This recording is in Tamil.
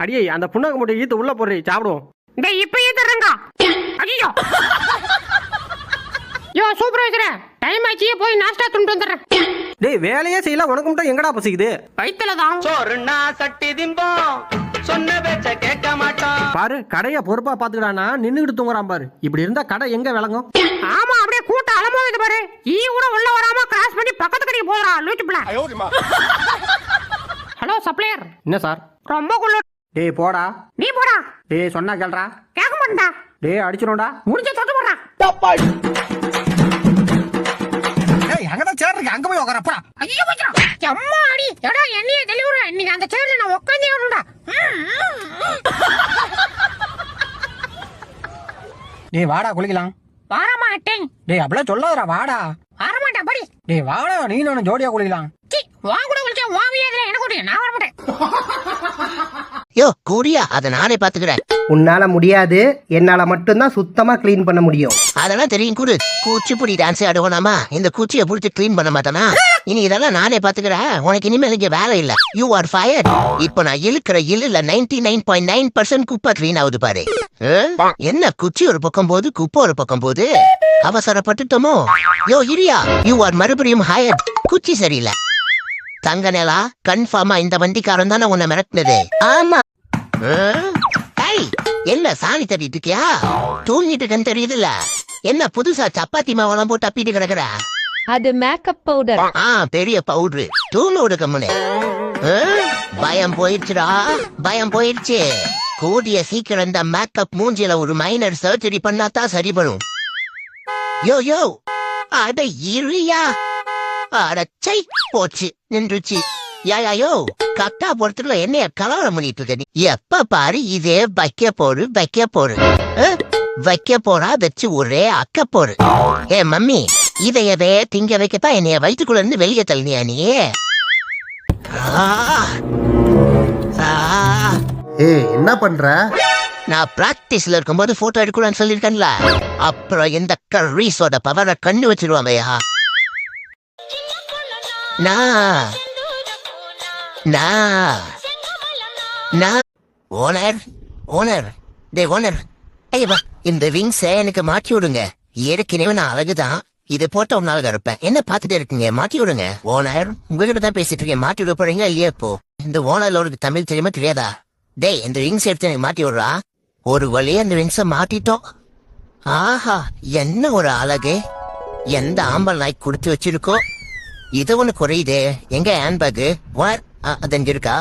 அடியே அந்த புண்ணாக்கு முட்டை ஈத்து உள்ள போடுறீ சாப்பிடுவோம். இந்த இப்ப ஈத்துறங்க. ஐயோ யோ சூப்பர்வைசரே, டைம் ஆச்சு, போய் நாஸ்டா துண்டு வந்துடுறேன். டேய் வேலையே செய்யல, உனக்கு மட்டும் எங்கடா பசிக்குது? வயித்துல தான் சோறுனா சட்டி திம்போம், சொன்ன பேச்ச கேட்க மாட்டோம். பாரு கடையை பொறுப்பா பாத்துக்கடானா நின்னுகிட்டு தூங்குறான் பாரு. இப்படி இருந்தா கடை எங்க விளங்கும்? ஆமா, அப்படியே கூட்ட அலமோது பாரு. ஈ கூட உள்ள வராம கிராஸ் பண்ணி பக்கத்து கடைக்கு போறா லூச்சுப்ல. Hello supplier. என்ன சார்? ரொம்ப குளிர். டேய் போடா. நீ போடா. டேய் சொன்னா கேளுடா. கேட்க மாட்டா. டேய் அடிச்சிரோடா. முடிஞ்ச தொட்டு போடுறா. டேய் அங்கதான் சேர் இருக்கு, அங்க போய் உட்காரப்பா. ஐயோ கொஞ்சம் அம்மா அடி. எடா என்னைய தெளிவுற, இன்னைக்கு அந்த சேர்ல நான் உட்கார்ந்தே வரணும்டா. டேய் வாடா குளிக்கலாம். வர மாட்டேன். டேய் அப்படியே சொல்லாதடா, வாடா. வர மாட்டேன் படி. டேய் வாடா, நீ நானும் ஜோடியா குளிக்கலாம். வா கூட குளிச்சா வாவியாதுல என்ன கூட நான் வர மாட்டேன். யோ கூடியா, அதை நானே பாத்துக்கிறேன். உன்னால முடியாது, என்னால மட்டும்தான் சுத்தமா கிளீன் பண்ண முடியும். அதெல்லாம் தெரியும் கூடு. கூச்சிப்புடி டான்ஸ் ஆடுவோனாமா, இந்த கூச்சியை புடிச்சு கிளீன் பண்ண மாட்டானா? இனி இதெல்லாம் நானே பாத்துக்கிறேன். உனக்கு இனிமேல் இங்க வேலை இல்ல. You are fired. இப்ப நான் இழுக்கிற இல்ல 99.9% குப்பை கிளீன் ஆகுது பாரு. என்ன குச்சி ஒரு பக்கம் போது, குப்பை ஒரு பக்கம் போது. அவசரப்பட்டுட்டோமோ? யோ இரியா, யூ ஆர் மறுபடியும் ஹயர்ட். குச்சி சரியில்லை. தங்க நிலா, கன்ஃபார்மா இந்த வண்டிக்காரன் தானே உன்னை மிரட்டினது. ஆமா. என்ன சாணி தட்டிட்டு இருக்கியா? தூங்கிட்டு இருக்கன்னு தெரியுதுல்ல. என்ன புதுசா சப்பாத்தி மாவெல்லாம் போட்டு அப்பிட்டு கிடக்குற? அது மேக்கப் பவுடர். பெரிய பவுடரு. தூணோடு கம்முனு. பயம் போயிடுச்சுடா, பயம் போயிடுச்சு. கூடிய சீக்கிரம் இந்த மேக்கப் மூஞ்சில ஒரு மைனர் சர்ஜரி பண்ணாதான் சரி பண்ணும். யோ யோ அட இரியா. அடச்சை போச்சு, நின்றுச்சு. யாயோ கட்டா பொறுத்துல என்னைய கலவரம் பண்ணிட்டு இருக்க நீ. எப்ப பாரு இதே வைக்க போரு வைக்க போரு வைக்க போறா வச்சு ஒரே அக்க போரு. ஏ மம்மி, இதையவே திங்க வைக்கத்தான் என்னைய வயிற்றுக்குள்ள இருந்து வெளியே தள்ளினியா நீ? என்ன பண்ற? நான் பிராக்டிஸ்ல இருக்கும்போது போட்டோ எடுக்கலாம்னு சொல்லிருக்கேன்ல. அப்புறம் இந்த கரீஸோட பவரை கண்ணு வச்சிருவாமையா. ஓனர் ஓனர் டே ஓனர், ஐயப்பா இந்த விங்ஸை எனக்கு மாட்டி விடுங்க. ஏற்கனவே நான் அழகுதான், இது போட்ட ஒரு நாள் இருப்பேன். என்ன பாத்துட்டே இருக்கீங்க, மாட்டி விடுங்க. ஓனர் உங்ககிட்ட தான் பேசிட்டு இருக்கேன், மாட்டி விட போறீங்க இல்லையா? இப்போ இந்த ஓனர்ல ஒரு தமிழ் தெரியுமா தெரியாதா? டேய் இந்த விங்ஸ் எடுத்து எனக்கு மாட்டி விடுறா. ஒரு வழியே அந்த விங்ஸை மாட்டிட்டோம். ஆஹா என்ன ஒரு அழகு. எந்த ஆம்பல் நாய்க்கு கொடுத்து வச்சிருக்கோ. இது ஒண்ணு குறையுதே. எங்க ஹேண்ட்பேக்? அது இருக்கா?